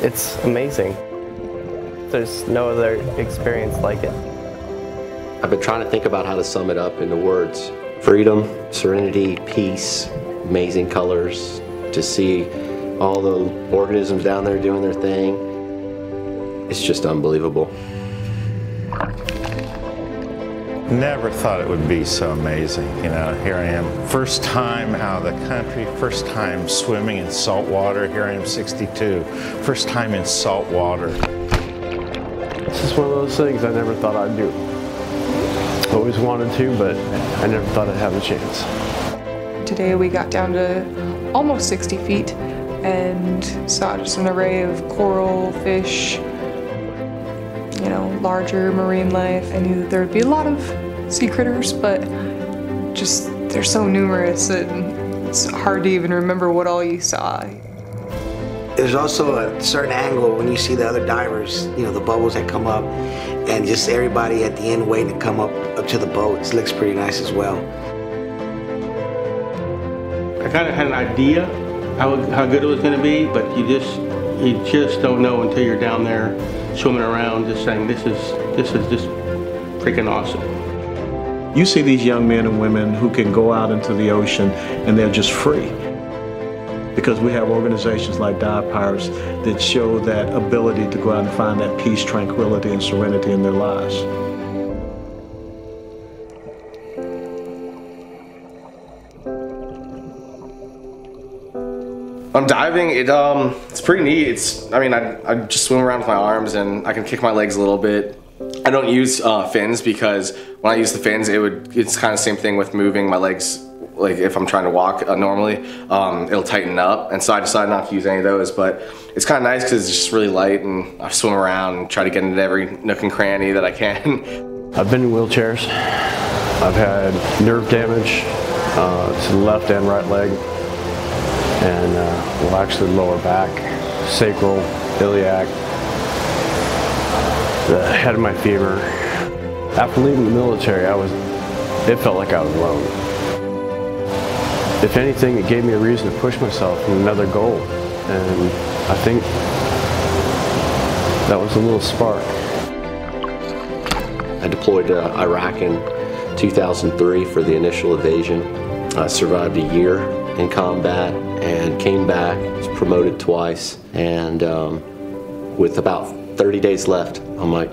It's amazing. There's no other experience like it. I've been trying to think about how to sum it up into words. Freedom, serenity, peace, amazing colors, to see all the organisms down there doing their thing. It's just unbelievable. Never thought it would be so amazing. You know, here I am, first time out of the country, first time swimming in salt water. Here I am, 62, first time in salt water. This is one of those things I never thought I'd do. Always wanted to, but I never thought I'd have a chance. Today we got down to almost 60 feet and saw just an array of coral, fish, you know, larger marine life. I knew that there would be a lot of sea critters, but just they're so numerous and it's hard to even remember what all you saw. There's also a certain angle when you see the other divers, you know, the bubbles that come up, and just everybody at the end waiting to come up to the boat. It looks pretty nice as well. I kind of had an idea how good it was going to be, but you just don't know until you're down there swimming around, just saying this is just freaking awesome. You see these young men and women who can go out into the ocean and they're just free. Because we have organizations like Dive Pirates that show that ability to go out and find that peace, tranquility, and serenity in their lives. On diving, it's pretty neat. I just swim around with my arms and I can kick my legs a little bit. I don't use fins because when I use the fins, it's kind of the same thing with moving my legs. Like if I'm trying to walk normally, it'll tighten up, and so I decided not to use any of those. But it's kind of nice because it's just really light, and I swim around and try to get into every nook and cranny that I can. I've been in wheelchairs. I've had nerve damage to the left and right leg, and well, actually lower back, sacral, iliac, the head of my femur. After leaving the military, it felt like I was alone. If anything, it gave me a reason to push myself in another goal, and I think that was a little spark. I deployed to Iraq in 2003 for the initial invasion. I survived a year in combat and came back, was promoted twice, and with about 30 days left on my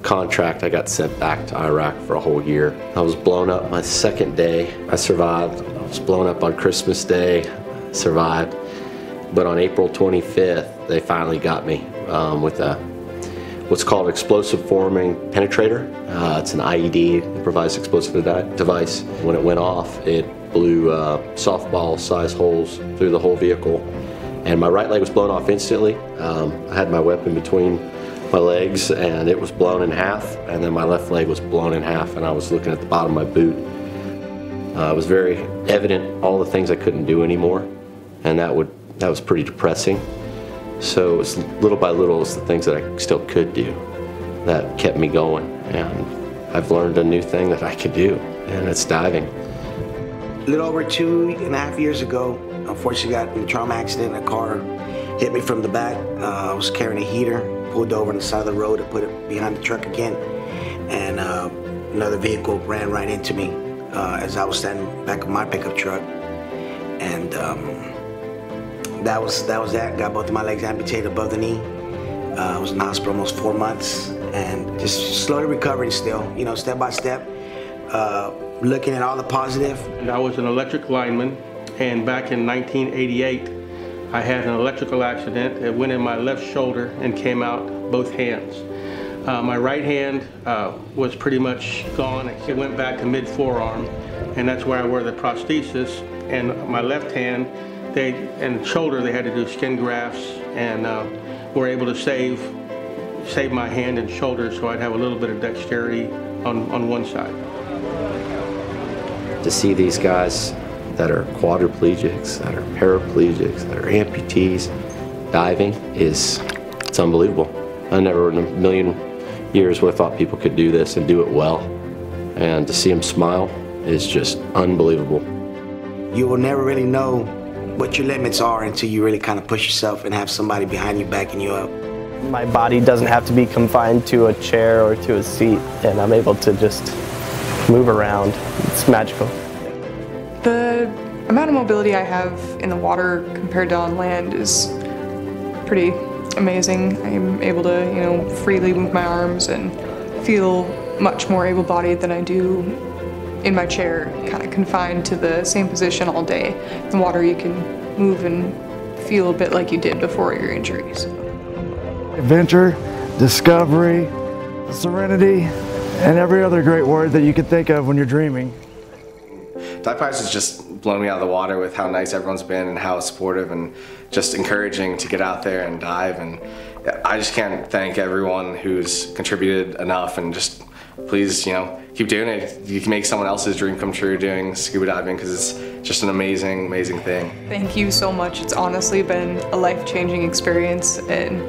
contract, I got sent back to Iraq for a whole year. I was blown up my second day. I survived. I was blown up on Christmas Day, survived. But on April 25th, they finally got me with what's called explosive forming penetrator. It's an IED, it provides explosive device. When it went off, it blew softball-sized holes through the whole vehicle. And my right leg was blown off instantly. I had my weapon between my legs and it was blown in half, and then my left leg was blown in half, and I was looking at the bottom of my boot. It was very evident all the things I couldn't do anymore, and that was pretty depressing. So it was little by little, it's the things that I still could do that kept me going, and I've learned a new thing that I could do, and it's diving. A little over 2.5 years ago, unfortunately got in a trauma accident. A car hit me from the back. I was carrying a heater, pulled over on the side of the road and put it behind the truck again, and another vehicle ran right into me as I was standing back of my pickup truck, and that was that. Got both of my legs amputated above the knee. I was in the hospital almost 4 months, and just slowly recovering still, you know, step by step, looking at all the positive. And I was an electric lineman, and back in 1988, I had an electrical accident. It went in my left shoulder and came out both hands. My right hand was pretty much gone. It went back to mid-forearm, and that's where I wear the prosthesis. And my left hand, and shoulder, they had to do skin grafts, and were able to save my hand and shoulder so I'd have a little bit of dexterity on one side. To see these guys that are quadriplegics, that are paraplegics, that are amputees, diving it's unbelievable. I never in a million years would have thought people could do this and do it well. And to see them smile is just unbelievable. You will never really know what your limits are until you really kind of push yourself and have somebody behind you backing you up. My body doesn't have to be confined to a chair or to a seat, and I'm able to just move around. It's magical. The amount of mobility I have in the water compared to on land is pretty amazing. I'm able to, freely move my arms and feel much more able-bodied than I do in my chair, kind of confined to the same position all day. In the water you can move and feel a bit like you did before your injuries. Adventure, discovery, serenity, and every other great word that you could think of when you're dreaming. Dive Pirates has just blown me out of the water with how nice everyone's been and how supportive and just encouraging to get out there and dive. And I just can't thank everyone who's contributed enough, and just please, keep doing it. You can make someone else's dream come true doing scuba diving, because it's just an amazing, amazing thing. Thank you so much. It's honestly been a life-changing experience, and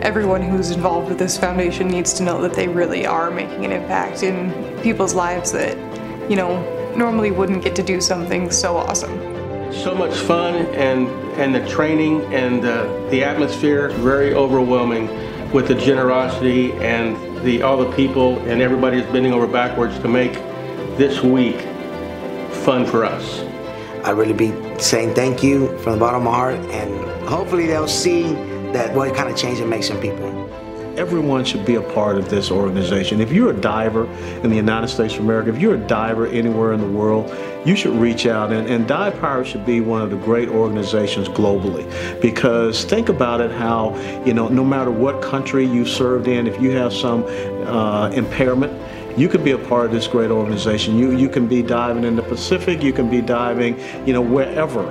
everyone who's involved with this foundation needs to know that they really are making an impact in people's lives that, normally wouldn't get to do something so awesome. So much fun, and the training and the atmosphere, very overwhelming with the generosity and all the people and everybody is bending over backwards to make this week fun for us. I'd really be saying thank you from the bottom of my heart, and hopefully they'll see that what kind of change it makes in people. Everyone should be a part of this organization. If you're a diver in the United States of America, if you're a diver anywhere in the world, you should reach out, and Dive Pirates should be one of the great organizations globally. Because think about it, how, no matter what country you served in, if you have some impairment, you can be a part of this great organization. You can be diving in the Pacific, you can be diving, wherever.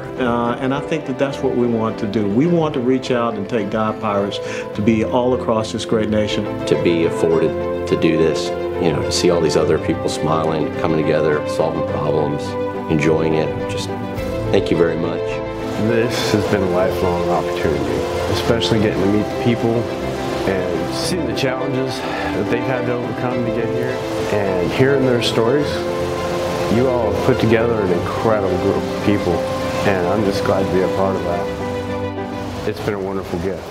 And I think that that's what we want to do. We want to reach out and take Dive Pirates to be all across this great nation. To be afforded to do this, to see all these other people smiling, coming together, solving problems, enjoying it. Just thank you very much. This has been a lifelong opportunity, especially getting to meet the people and seeing the challenges that they've had to overcome to get here, and hearing their stories. You all have put together an incredible group of people, and I'm just glad to be a part of that. It's been a wonderful gift.